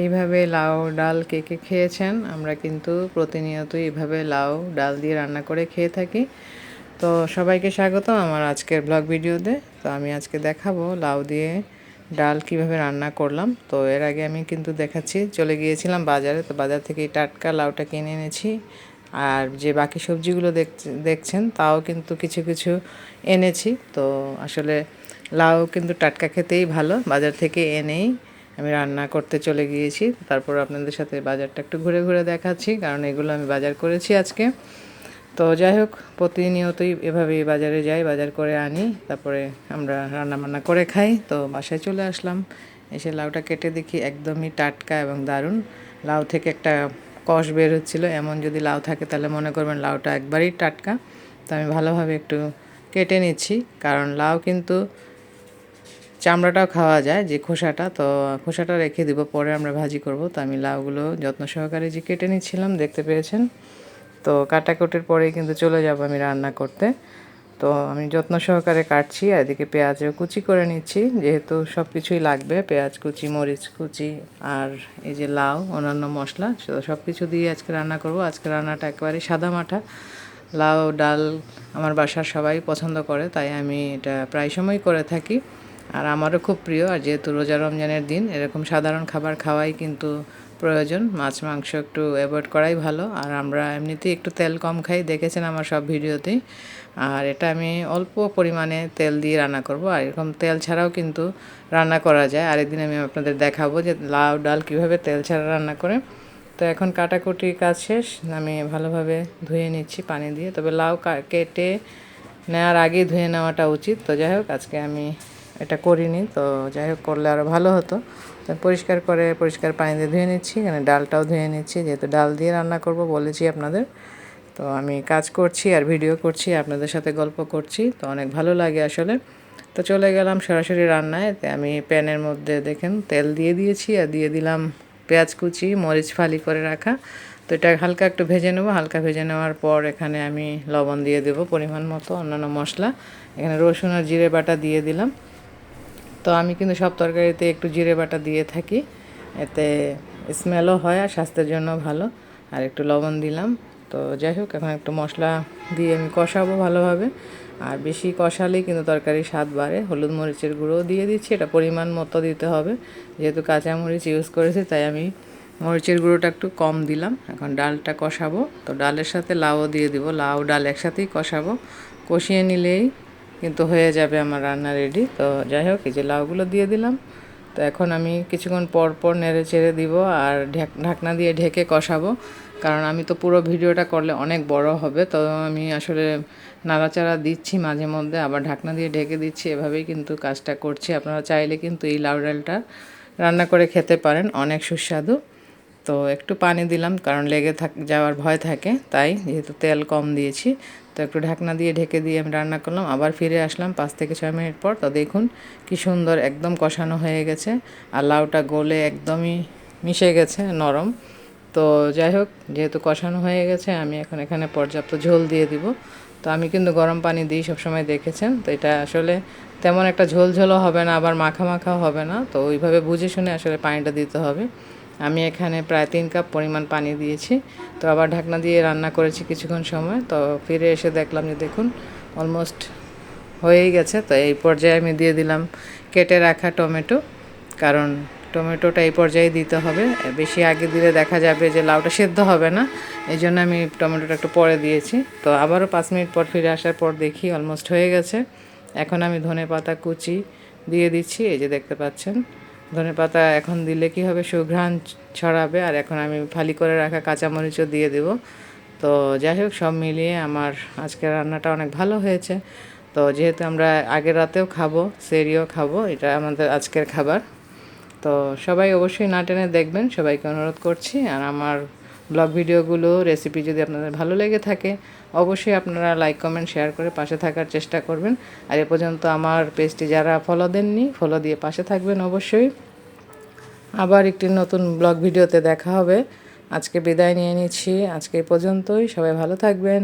এইভাবে লাউ ডাল কে কে খেয়েছেন? আমরা কিন্তু প্রতিনিয়তই এভাবে লাউ ডাল দিয়ে রান্না করে খেয়ে থাকি। তো সবাইকে স্বাগতম আমার আজকের ব্লগ ভিডিওতে। তো আমি আজকে দেখাবো লাউ দিয়ে ডাল কিভাবে রান্না করলাম। তো এর আগে আমি কিন্তু দেখাচ্ছি, চলে গিয়েছিলাম বাজারে। তো বাজার থেকে এই টাটকা লাউটা কিনে এনেছি। আর যে বাকি সবজিগুলো দেখছেন তাও কিন্তু কিছু কিছু এনেছি। তো আসলে লাউ কিন্তু টাটকা খেতেই ভালো। বাজার থেকে এনেই আমি রান্না করতে চলে গিয়েছি। তারপর আপনাদের সাথে বাজারটা একটু ঘুরে ঘুরে দেখাচ্ছি, কারণ এগুলো আমি বাজার করেছি আজকে। তো যাই হোক, প্রতিনিয়তই এভাবেই বাজারে যাই, বাজার করে আনি, তারপরে আমরা রান্না বান্না করে খাই। তো বাসায় চলে আসলাম, এসে লাউটা কেটে দেখি একদমই টাটকা এবং দারুণ। লাউ থেকে একটা কষ বের হচ্ছিলো। এমন যদি লাউ থাকে তাহলে মনে করবেন লাউটা একবারেই টাটকা। তো আমি ভালোভাবে একটু কেটে নিচ্ছি, কারণ লাউ কিন্তু চামড়াটাও খাওয়া যায়, যে খোসাটা, তো খোসাটা রেখে দিব, পরে আমরা ভাজি করব। তো আমি লাউগুলো যত্ন সহকারে যে কেটে নিচ্ছিলাম, দেখতে পেয়েছেন। তো কাটাকুটির পরেই কিন্তু চলে যাব আমি রান্না করতে। তো আমি যত্ন সহকারে কাটছি, আর এদিকে পেঁয়াজও কুচি করে নিচ্ছি, যেহেতু সব কিছুই লাগবে, পেঁয়াজ কুচি, মরিচ কুচি, আর এই যে লাউ, অন্যান্য মশলা, সব কিছু দিয়ে আজকে রান্না করব। আজকে রান্নাটা একেবারে সাদা মাঠা। লাউ ডাল আমার বাসার সবাই পছন্দ করে, তাই আমি এটা প্রায় সময় করে থাকি। আর আমারও খুব প্রিয়। আর যেহেতু রোজা রমজানের দিন, এরকম সাধারণ খাবার খাওয়াই কিন্তু প্রয়োজন। মাছ মাংস একটু অ্যাভয়েড করাই ভালো। আর আমরা এমনিতেই একটু তেল কম খাই, দেখেছেন আমার সব ভিডিওতেই। আর এটা আমি অল্প পরিমাণে তেল দিয়ে রান্না করব। আর এরকম তেল ছাড়াও কিন্তু রান্না করা যায়। আরেকদিন আমি আপনাদের দেখাবো যে লাউ ডাল কীভাবে তেল ছাড়া রান্না করে। তো এখন কাটাকুটির কাজ শেষ, আমি ভালোভাবে ধুয়ে নিচ্ছি পানি দিয়ে। তবে লাউ কেটে নেওয়ার আগে ধুয়ে নেওয়াটা উচিত। তো যাই হোক, আজকে আমি এটা করিনি। তো যাই হোক, করলে আরও ভালো হতো। তো পরিষ্কার করে পরিষ্কার পানি দিয়ে ধুয়ে নিচ্ছি। এখানে ডালটাও ধুয়ে নিচ্ছি, যেহেতু ডাল দিয়ে রান্না করব বলেছি আপনাদের। তো আমি কাজ করছি আর ভিডিও করছি, আপনাদের সাথে গল্প করছি, তো অনেক ভালো লাগে আসলে। তো চলে গেলাম সরাসরি রান্নায়। আমি প্যানের মধ্যে দেখেন তেল দিয়ে দিয়েছি, আর দিয়ে দিলাম পেঁয়াজ কুচি, মরিচ ফালি করে রাখা। তো এটা হালকা একটু ভেজে নেব। হালকা ভেজে নেওয়ার পর এখানে আমি লবণ দিয়ে দেবো পরিমাণ মতো, অন্যান্য মশলা, এখানে রসুন আর জিরে বাটা দিয়ে দিলাম। তো আমি কিন্তু সব তরকারিতে একটু জিরে বাটা দিয়ে থাকি, এতে স্মেলও হয় আর স্বাস্থ্যের জন্য ভালো। আর একটু লবণ দিলাম। তো যাই হোক, এখন একটু মশলা দিয়ে আমি কষাবো ভালোভাবে। আর বেশি কষালেই কিন্তু তরকারির স্বাদ বাড়ে। হলুদ মরিচের গুঁড়োও দিয়ে দিচ্ছি, এটা পরিমাণ মতো দিতে হবে, যেহেতু কাঁচা মরিচ ইউজ করেছি, তাই আমি মরিচের গুঁড়োটা একটু কম দিলাম। এখন ডালটা কষাবো। তো ডালের সাথে লাউও দিয়ে দিব, লাউ ডাল একসাথেই কষাবো। কষিয়ে নিলেই কিন্তু হয়ে যাবে আমার রান্না রেডি। তো যাই হোক, এই যে লাউগুলো দিয়ে দিলাম। তো এখন আমি কিছুক্ষণ পর পর নেড়ে চেড়ে দিব, আর ঢাকনা দিয়ে ঢেকে কষাবো, কারণ আমি তো পুরো ভিডিওটা করলে অনেক বড় হবে। তো আমি আসলে নাড়াচাড়া দিচ্ছি মাঝে মধ্যে, আবার ঢাকনা দিয়ে ঢেকে দিচ্ছি, এভাবেই কিন্তু কাজটা করছি। আপনারা চাইলে কিন্তু এই লাউ ডালটা রান্না করে খেতে পারেন, অনেক সুস্বাদু। তো একটু পানি দিলাম, কারণ লেগে যাওয়ার ভয় থাকে, তাই, যেহেতু তেল কম দিয়েছি। তো একটু ঢাকনা দিয়ে ঢেকে দিয়ে আমি রান্না করলাম। আবার ফিরে আসলাম 5 থেকে 6 মিনিট পর। তো দেখুন কি সুন্দর একদম কষানো হয়ে গেছে, আর লাউটা গলে একদমই মিশে গেছে, নরম। তো যাই হোক, যেহেতু কষানো হয়ে গেছে, আমি এখন এখানে পর্যাপ্ত ঝোল দিয়ে দিব। তো আমি কিন্তু গরম পানি দিই সবসময়, দেখেছেন। তো এটা আসলে তেমন একটা ঝোল ঝোলও হবে না, আবার মাখা মাখাও হবে না। তো ওইভাবে বুঝে শুনে আসলে পানিটা দিতে হবে। আমি এখানে প্রায় 3 কাপ পরিমাণ পানি দিয়েছি। তো আবার ঢাকনা দিয়ে রান্না করেছি কিছুক্ষণ সময়। তো ফিরে এসে দেখলাম যে দেখুন অলমোস্ট হয়েই গেছে। তো এই পর্যায়ে আমি দিয়ে দিলাম কেটে রাখা টমেটো, কারণ টমেটোটা এই পর্যায়ে দিতে হবে। বেশি আগে দিলে দেখা যাবে যে লাউটা সেদ্ধ হবে না, এই জন্য আমি টমেটোটা একটু পরে দিয়েছি। তো আবারও 5 মিনিট পর ফিরে আসার পর দেখি অলমোস্ট হয়ে গেছে। এখন আমি ধনেপাতা কুচি দিয়ে দিচ্ছি, এই যে দেখতে পাচ্ছেন। ধনেপাতা এখন দিলে কি হবে, সুঘ্রাণ ছড়াবে। আর এখন আমি ফালি করে রাখা কাঁচামরিচও দিয়ে দেব। তো যাই হোক, সব মিলিয়ে আমার আজকের রান্নাটা অনেক ভালো হয়েছে। তো যেহেতু আমরা আগের রাতেও খাবো, সেরিও খাবো, এটা আমাদের আজকের খাবার। তো সবাই অবশ্যই না টেনে দেখবেন, সবাইকে অনুরোধ করছি। আর আমার ব্লগ ভিডিওগুলো, রেসিপি যদি আপনাদের ভালো লেগে থাকে, অবশ্যই আপনারা লাইক কমেন্ট শেয়ার করে পাশে থাকার চেষ্টা করবেন। আর এ পর্যন্ত আমার পেজটি যারা ফলো দেননি, ফলো দিয়ে পাশে থাকবেন অবশ্যই। আবার একটি নতুন ব্লগ ভিডিওতে দেখা হবে। আজকে বিদায় নিয়ে নিচ্ছি, আজকে এই পর্যন্তই। সবাই ভালো থাকবেন।